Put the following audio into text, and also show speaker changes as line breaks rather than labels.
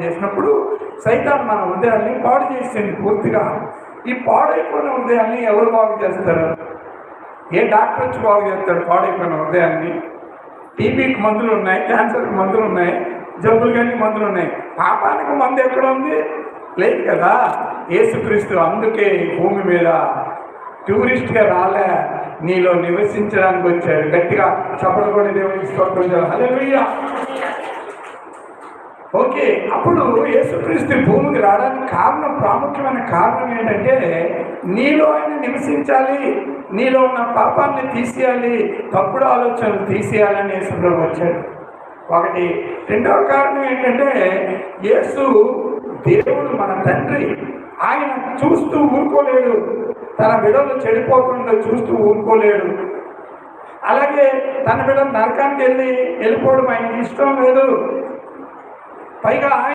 చేసినప్పుడు సైతాన్ మన హృదయాన్ని పాడు చేసింది పూర్తిగా. ఈ పాడైపోయిన హృదయాన్ని ఎవరు బాగు చేస్తారు? ఏ డాక్టర్ వచ్చి బాగు చేస్తాడు పాడైపోయిన హృదయాన్ని? టీబీకి మందులు ఉన్నాయి, క్యాన్సర్కి మందులు ఉన్నాయి, జబ్బులు కానీ మందులు ఉన్నాయి. పాపానికి మందు ఎక్కడ ఉంది? లేదు కదా. యేసుక్రీస్తు అందుకే భూమి మీద టూరిస్ట్గా రాలే, నీలో నివసించడానికి వచ్చాడు. గట్టిగా చప్పట్లు కొట్టి దేవునికి స్తోత్రం చేయాలి. హల్లెలూయా. ఓకే, అప్పుడు యేసుక్రీస్తు భూమికి రావడానికి ప్రాముఖ్యమైన కారణం ఏంటంటే నీలో ఆయన నివసించాలి, నీలో ఉన్న పాపాన్ని తీసేయాలి, తప్పుడు ఆలోచనలు తీసేయాలని యేసుప్రభు వచ్చాడు. ఒకటి. రెండవ కారణం ఏంటంటే యేసు దేవుడు, మన తండ్రి. ఆయన చూస్తూ ఊరుకోలేడు, తన బిడ్డలు చెడిపోకుండా చూస్తూ ఊరుకోలేడు. అలాగే తన బిడ్డలు నరకానికి వెళ్ళిపోవడం ఆయనకి ఇష్టం లేదు. పైగా